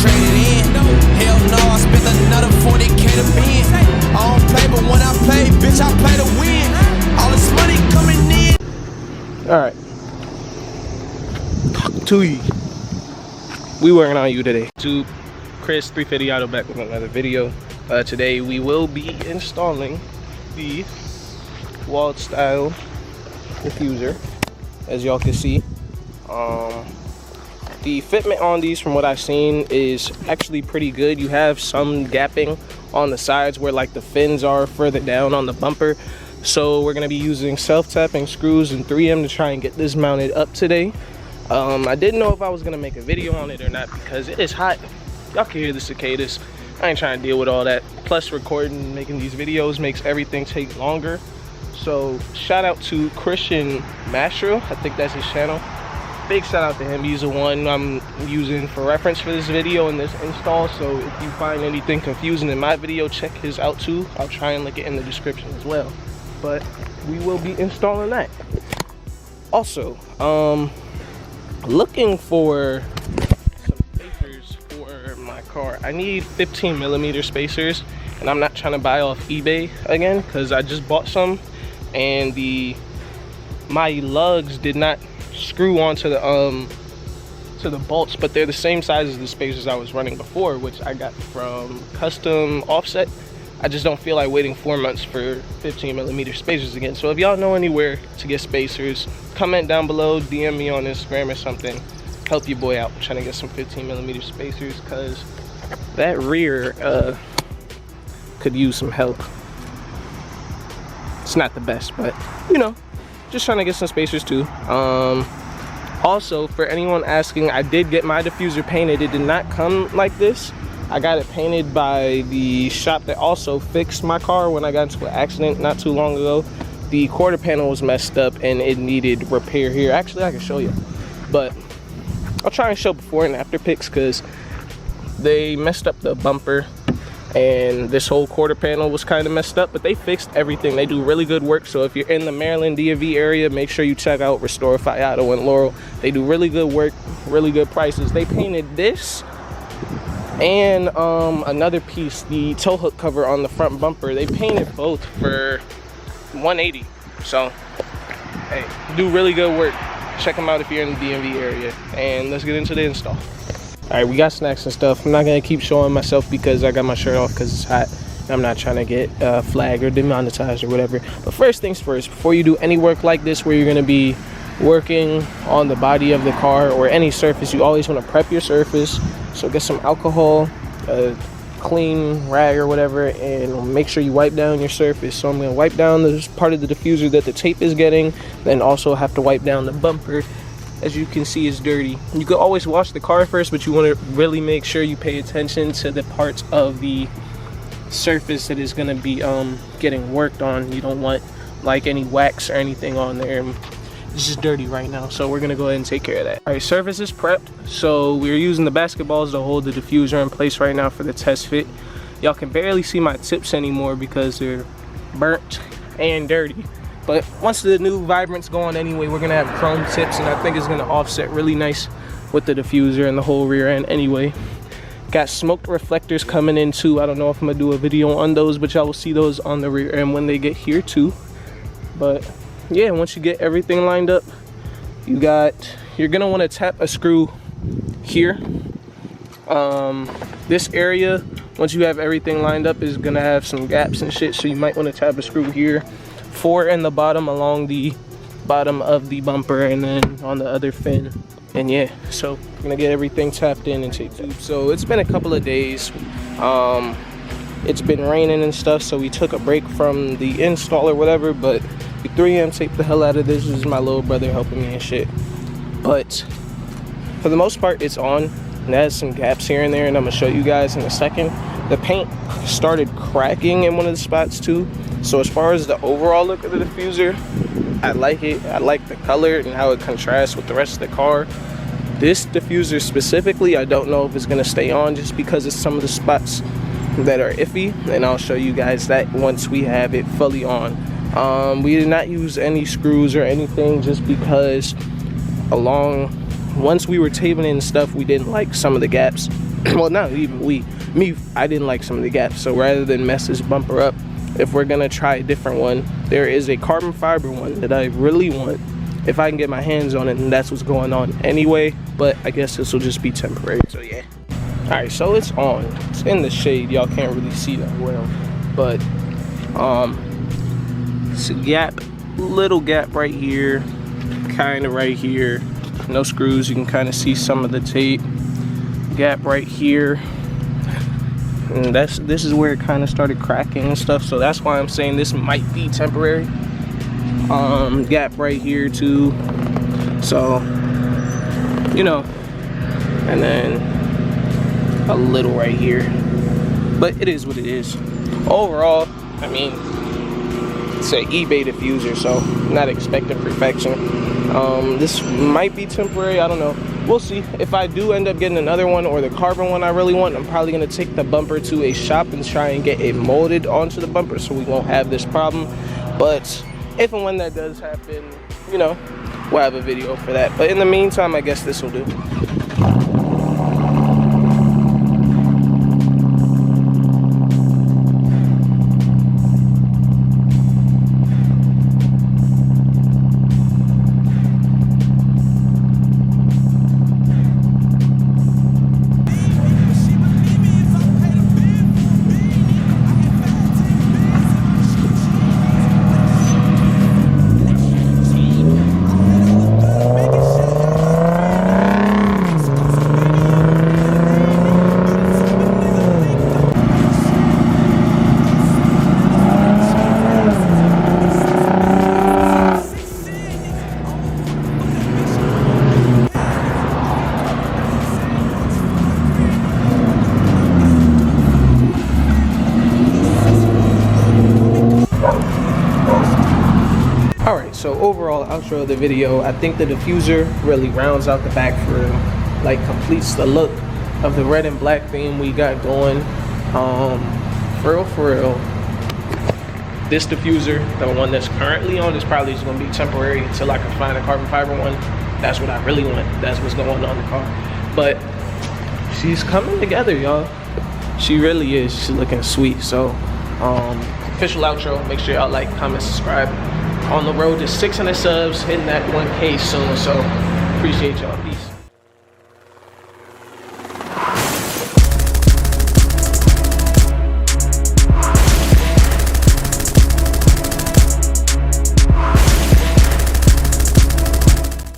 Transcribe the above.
traded in. Hell no, I spent another 40K to win. I don't play, but when I play, bitch, I play to win. All this money coming in. Alright. Talk to you. We working on you today. To Chris 350 Auto back with another video. Today we will be installing the Wald Style Diffuser, as y'all can see. The fitment on these, from what I've seen, is actually pretty good. You have some gapping on the sides where like the fins are further down on the bumper. So we're gonna be using self-tapping screws and 3M to try and get this mounted up today. I didn't know if I was gonna make a video on it or not because it is hot. Y'all can hear the cicadas. I ain't trying to deal with all that. Plus recording and making these videos makes everything take longer. So shout out to Christian Mastrile, I think that's his channel. Big shout out to him. He's the one I'm using for reference for this video and this install. So if you find anything confusing in my video, check his out too. I'll try and link it in the description as well. But we will be installing that. Also, looking for some spacers for my car. I need 15mm spacers, and I'm not trying to buy off eBay again because I just bought some and my lugs did not screw onto the bolts, but they're the same size as the spacers I was running before, which I got from Custom Offset. I just don't feel like waiting 4 months for 15mm spacers again. So if y'all know anywhere to get spacers, comment down below, DM me on Instagram or something. Help your boy out. I'm trying to get some 15mm spacers because that rear could use some help. It's not the best, but you know, just trying to get some spacers too. Also, for anyone asking, I did get my diffuser painted. It did not come like this. I got it painted by the shop that also fixed my car when I got into an accident not too long ago. The quarter panel was messed up and it needed repair here. Actually, I can show you, but I'll try and show before and after pics because they messed up the bumper and this whole quarter panel was kind of messed up, but they fixed everything. They do really good work. So if you're in the Maryland DMV area, make sure you check out Restorify Auto in Laurel. They do really good work, really good prices. They painted this and another piece, the tow hook cover on the front bumper. They painted both for $180. So hey, do really good work. Check them out if you're in the DMV area. And let's get into the install. All right, we got snacks and stuff. I'm not gonna keep showing myself because I got my shirt off because it's hot. I'm not trying to get flagged or demonetized or whatever. But first things first, before you do any work like this where you're gonna be working on the body of the car or any surface, you always want to prep your surface. So get some alcohol, a clean rag or whatever, and make sure you wipe down your surface. So I'm gonna wipe down this part of the diffuser that the tape is getting, then also have to wipe down the bumper. As you can see, it's dirty. You could always wash the car first, but you want to really make sure you pay attention to the parts of the surface that is going to be getting worked on. You don't want like any wax or anything on there. It's just dirty right now, so we're going to go ahead and take care of that. All right, surface is prepped. So we're using the basketballs to hold the diffuser in place right now for the test fit. Y'all can barely see my tips anymore because they're burnt and dirty. But once the new vibrant's going anyway, we're gonna have chrome tips, and I think it's gonna offset really nice with the diffuser and the whole rear end anyway. Got smoked reflectors coming in too. I don't know if I'm gonna do a video on those, but y'all will see those on the rear end when they get here too. But yeah, once you get everything lined up, you're gonna wanna tap a screw here. This area, once you have everything lined up, is gonna have some gaps and shit, so you might wanna tap a screw here. 4 in the bottom along the bottom of the bumper and then on the other fin. And yeah, so I'm gonna get everything tapped in and taped up. So it's been a couple of days. It's been raining and stuff, so we took a break from the install or whatever, but we 3M taped the hell out of this. This is my little brother helping me and shit. But for the most part, it's on. And it has some gaps here and there, and I'm gonna show you guys in a second. The paint started cracking in one of the spots too. So as far as the overall look of the diffuser, I like it. I like the color and how it contrasts with the rest of the car. This diffuser specifically, I don't know if it's gonna stay on just because of some of the spots that are iffy, and I'll show you guys that once we have it fully on. We did not use any screws or anything just because once we were taping in stuff, we didn't like some of the gaps well, not even me, I didn't like some of the gaps. So rather than mess this bumper up, if we're gonna try a different one, there is a carbon fiber one that I really want. If I can get my hands on it, and that's what's going on anyway, but I guess this will just be temporary, so yeah. All right, so it's on. It's in the shade, y'all can't really see that well, but it's a gap, little gap right here, kind of right here. No screws, you can kind of see some of the tape. Gap right here, and this is where it kind of started cracking and stuff, so that's why I'm saying this might be temporary. Gap right here too, so you know, and then a little right here, but it is what it is. Overall, I mean, it's an eBay diffuser, so I'm not expecting perfection. This might be temporary, I don't know, we'll see. If I do end up getting another one, or the carbon one I really want, I'm probably going to take the bumper to a shop and try and get it molded onto the bumper so we won't have this problem. But if and when that does happen, you know, we'll have a video for that. But in the meantime, I guess this will do. So overall outro of the video, I think the diffuser really rounds out the back for real, like completes the look of the red and black theme we got going. For real, this diffuser, the one that's currently on, is probably just gonna be temporary until I can find a carbon fiber one. That's what I really want. That's what's going on in the car. But she's coming together, y'all. She really is. She's looking sweet. So official outro. Make sure y'all like, comment, subscribe. On the road to 600 subs, hitting that 1K soon, so appreciate y'all. Peace.